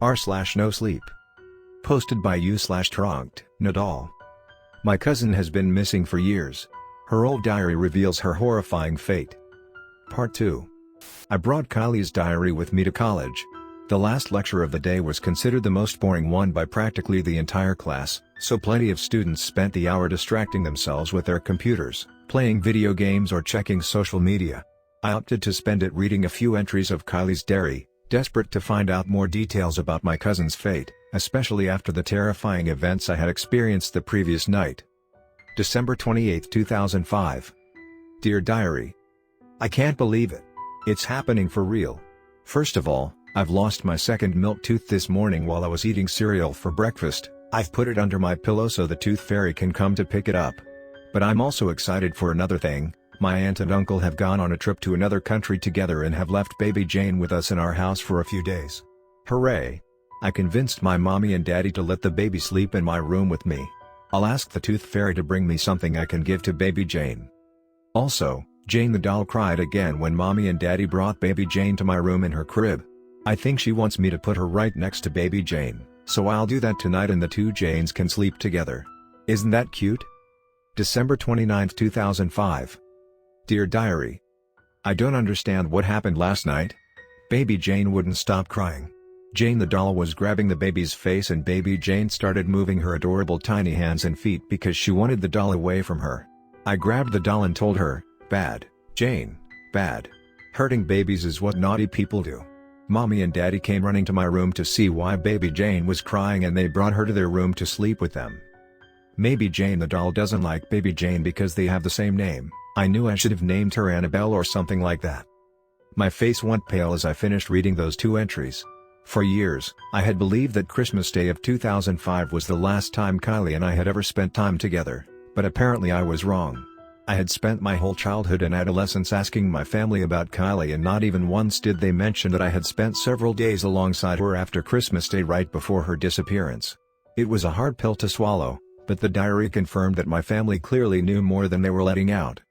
r/NoSleep. Posted by u/TroncdeNadal. My cousin has been missing for years. Her old diary reveals her horrifying fate. Part 2. I brought Kylie's diary with me to college. The last lecture of the day was considered the most boring one by practically the entire class, so plenty of students spent the hour distracting themselves with their computers, playing video games or checking social media. I opted to spend it reading a few entries of Kylie's diary, desperate to find out more details about my cousin's fate, especially after the terrifying events I had experienced the previous night. December 28, 2005. Dear Diary. I can't believe it. It's happening for real. First of all, I've lost my second milk tooth this morning while I was eating cereal for breakfast. I've put it under my pillow so the tooth fairy can come to pick it up. But I'm also excited for another thing. My aunt and uncle have gone on a trip to another country together and have left baby Jane with us in our house for a few days. Hooray! I convinced my mommy and daddy to let the baby sleep in my room with me. I'll ask the tooth fairy to bring me something I can give to baby Jane. Also, Jane the doll cried again when mommy and daddy brought baby Jane to my room in her crib. I think she wants me to put her right next to baby Jane, so I'll do that tonight and the two Janes can sleep together. Isn't that cute? December 29, 2005. Dear Diary. I don't understand what happened last night. Baby Jane wouldn't stop crying. Jane the doll was grabbing the baby's face and baby Jane started moving her adorable tiny hands and feet because she wanted the doll away from her. I grabbed the doll and told her, "Bad, Jane, bad. Hurting babies is what naughty people do." Mommy and daddy came running to my room to see why baby Jane was crying and they brought her to their room to sleep with them. Maybe Jane the doll doesn't like baby Jane because they have the same name. I knew I should have named her Annabelle or something like that. My face went pale as I finished reading those two entries. For years, I had believed that Christmas Day of 2005 was the last time Kylie and I had ever spent time together, but apparently I was wrong. I had spent my whole childhood and adolescence asking my family about Kylie and not even once did they mention that I had spent several days alongside her after Christmas Day right before her disappearance. It was a hard pill to swallow, but the diary confirmed that my family clearly knew more than they were letting out.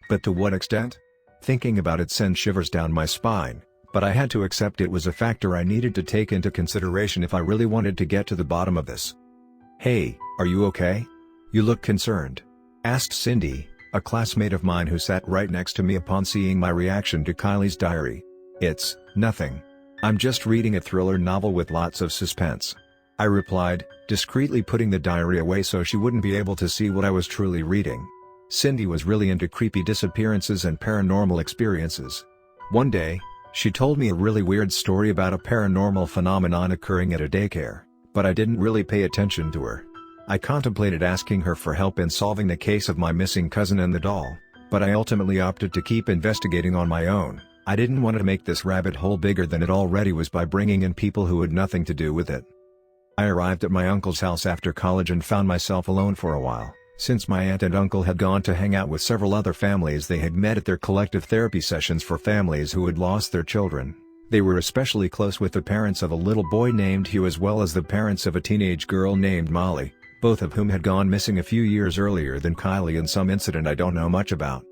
But to what extent? Thinking about it sent shivers down my spine, but I had to accept it was a factor I needed to take into consideration if I really wanted to get to the bottom of this. "Hey, are you okay? You look concerned," asked Cindy, a classmate of mine who sat right next to me upon seeing my reaction to Kylie's diary. "It's nothing. I'm just reading a thriller novel with lots of suspense," I replied, discreetly putting the diary away so she wouldn't be able to see what I was truly reading. Cindy was really into creepy disappearances and paranormal experiences. One day, she told me a really weird story about a paranormal phenomenon occurring at a daycare, but I didn't really pay attention to her. I contemplated asking her for help in solving the case of my missing cousin and the doll, but I ultimately opted to keep investigating on my own. I didn't want to make this rabbit hole bigger than it already was by bringing in people who had nothing to do with it. I arrived at my uncle's house after college and found myself alone for a while. Since my aunt and uncle had gone to hang out with several other families they had met at their collective therapy sessions for families who had lost their children, they were especially close with the parents of a little boy named Hugh as well as the parents of a teenage girl named Molly, both of whom had gone missing a few years earlier than Kylie in some incident I don't know much about.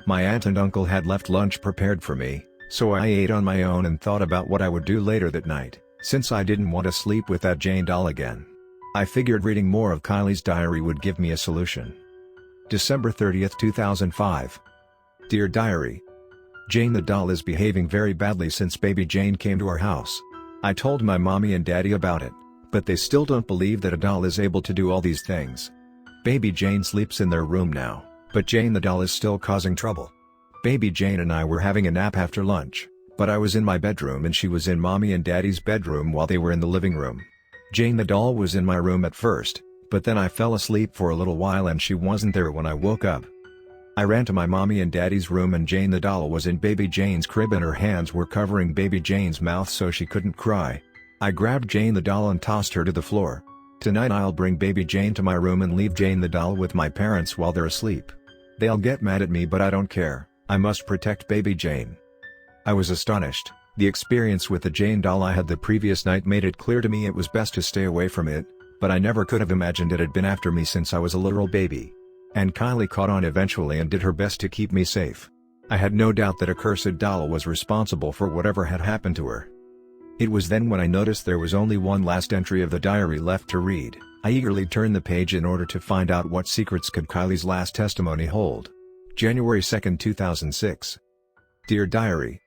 My aunt and uncle had left lunch prepared for me, so I ate on my own and thought about what I would do later that night, since I didn't want to sleep with that Jane doll again. I figured reading more of Kylie's diary would give me a solution. December 30, 2005. Dear Diary. Jane the doll is behaving very badly since baby Jane came to our house. I told my mommy and daddy about it, but they still don't believe that a doll is able to do all these things. Baby Jane sleeps in their room now, but Jane the doll is still causing trouble. Baby Jane and I were having a nap after lunch, but I was in my bedroom and she was in mommy and daddy's bedroom while they were in the living room. Jane the doll was in my room at first, but then I fell asleep for a little while and she wasn't there when I woke up. I ran to my mommy and daddy's room and Jane the doll was in baby Jane's crib and her hands were covering baby Jane's mouth so she couldn't cry. I grabbed Jane the doll and tossed her to the floor. Tonight I'll bring baby Jane to my room and leave Jane the doll with my parents while they're asleep. They'll get mad at me but I don't care, I must protect baby Jane. I was astonished. The experience with the Jane doll I had the previous night made it clear to me it was best to stay away from it, but I never could have imagined it had been after me since I was a literal baby. And Kylie caught on eventually and did her best to keep me safe. I had no doubt that a cursed doll was responsible for whatever had happened to her. It was then when I noticed there was only one last entry of the diary left to read. I eagerly turned the page in order to find out what secrets could Kylie's last testimony hold. January 2, 2006. Dear Diary.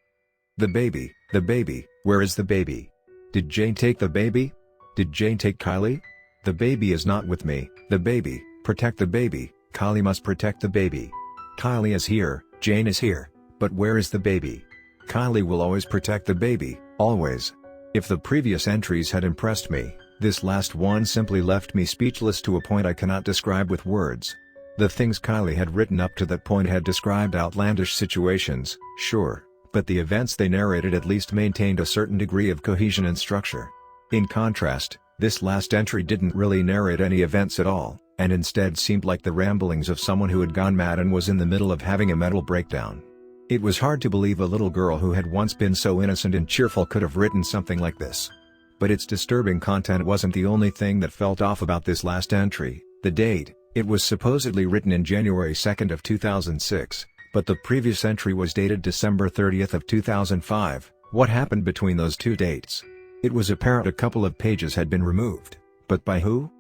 The baby, where is the baby? Did Jane take the baby? Did Jane take Kylie? The baby is not with me. The baby, protect the baby. Kylie must protect the baby. Kylie is here, Jane is here, but where is the baby? Kylie will always protect the baby, always. If the previous entries had impressed me, this last one simply left me speechless to a point I cannot describe with words. The things Kylie had written up to that point had described outlandish situations, sure, but the events they narrated at least maintained a certain degree of cohesion and structure. In contrast, this last entry didn't really narrate any events at all, and instead seemed like the ramblings of someone who had gone mad and was in the middle of having a mental breakdown. It was hard to believe a little girl who had once been so innocent and cheerful could have written something like this. But its disturbing content wasn't the only thing that felt off about this last entry. The date: it was supposedly written in January 2 of 2006, but the previous entry was dated December 30 of 2005. What happened between those two dates? It was apparent a couple of pages had been removed, but by who?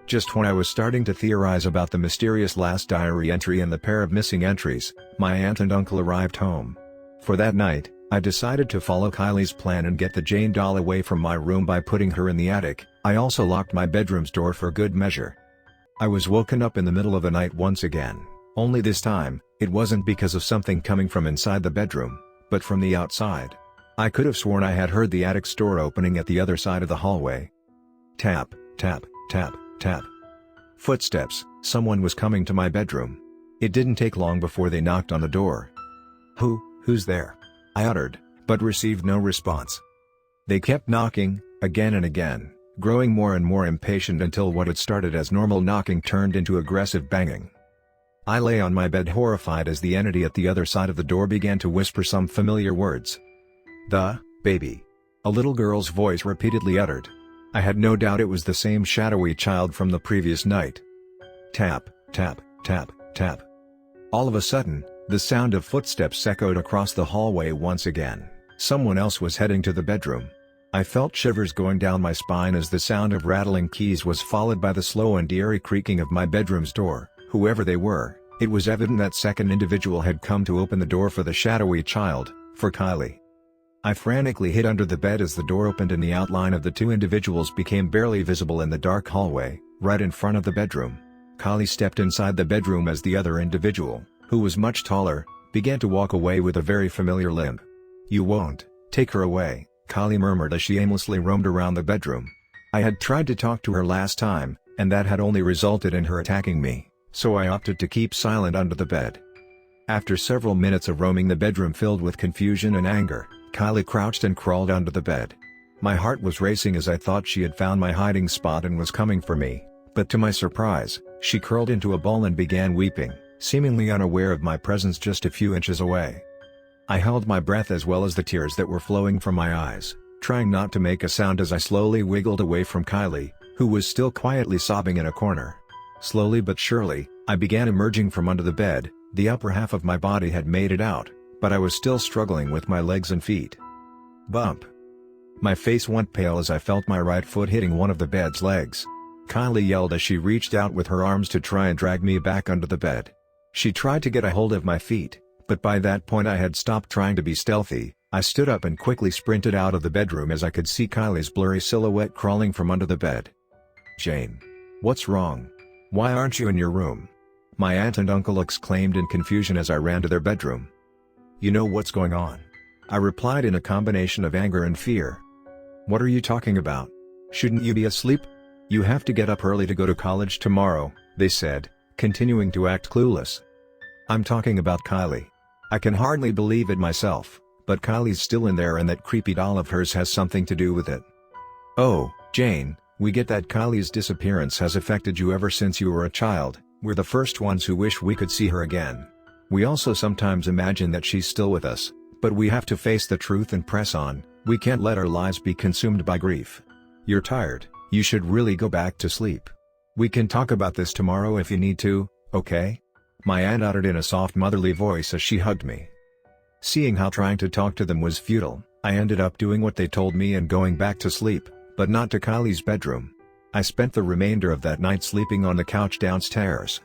Just when I was starting to theorize about the mysterious last diary entry and the pair of missing entries, my aunt and uncle arrived home. For that night, I decided to follow Kylie's plan and get the Jane doll away from my room by putting her in the attic. I also locked my bedroom's door for good measure. I was woken up in the middle of the night once again, only this time, it wasn't because of something coming from inside the bedroom, but from the outside. I could have sworn I had heard the attic's door opening at the other side of the hallway. Tap, tap, tap, tap. Footsteps, someone was coming to my bedroom. It didn't take long before they knocked on the door. Who's there? I uttered, but received no response. They kept knocking, again and again, growing more and more impatient until what had started as normal knocking turned into aggressive banging. I lay on my bed horrified as the entity at the other side of the door began to whisper some familiar words. The baby. A little girl's voice repeatedly uttered. I had no doubt it was the same shadowy child from the previous night. Tap, tap, tap, tap. All of a sudden, the sound of footsteps echoed across the hallway once again. Someone else was heading to the bedroom. I felt shivers going down my spine as the sound of rattling keys was followed by the slow and eerie creaking of my bedroom's door. Whoever they were, it was evident that second individual had come to open the door for the shadowy child, for Kylie. I frantically hid under the bed as the door opened and the outline of the two individuals became barely visible in the dark hallway, right in front of the bedroom. Kylie stepped inside the bedroom as the other individual, who was much taller, began to walk away with a very familiar limp. "You won't take her away," Kylie murmured as she aimlessly roamed around the bedroom. I had tried to talk to her last time, and that had only resulted in her attacking me, so I opted to keep silent under the bed. After several minutes of roaming the bedroom filled with confusion and anger, Kylie crouched and crawled under the bed. My heart was racing as I thought she had found my hiding spot and was coming for me, but to my surprise, she curled into a ball and began weeping, seemingly unaware of my presence just a few inches away. I held my breath as well as the tears that were flowing from my eyes, trying not to make a sound as I slowly wiggled away from Kylie, who was still quietly sobbing in a corner. Slowly but surely, I began emerging from under the bed. The upper half of my body had made it out, but I was still struggling with my legs and feet. Bump! My face went pale as I felt my right foot hitting one of the bed's legs. Kylie yelled as she reached out with her arms to try and drag me back under the bed. She tried to get a hold of my feet, but by that point I had stopped trying to be stealthy. I stood up and quickly sprinted out of the bedroom as I could see Kylie's blurry silhouette crawling from under the bed. "Jane. What's wrong? Why aren't you in your room?" my aunt and uncle exclaimed in confusion as I ran to their bedroom. "You know what's going on," I replied in a combination of anger and fear. "What are you talking about? Shouldn't you be asleep? You have to get up early to go to college tomorrow," they said, continuing to act clueless. "I'm talking about Kylie. I can hardly believe it myself, but Kylie's still in there and that creepy doll of hers has something to do with it." "Oh, Jane, we get that Kylie's disappearance has affected you ever since you were a child. We're the first ones who wish we could see her again. We also sometimes imagine that she's still with us, but we have to face the truth and press on. We can't let our lives be consumed by grief. You're tired, you should really go back to sleep. We can talk about this tomorrow if you need to, okay?" my aunt uttered in a soft motherly voice as she hugged me. Seeing how trying to talk to them was futile, I ended up doing what they told me and going back to sleep, but not to Kylie's bedroom. I spent the remainder of that night sleeping on the couch downstairs.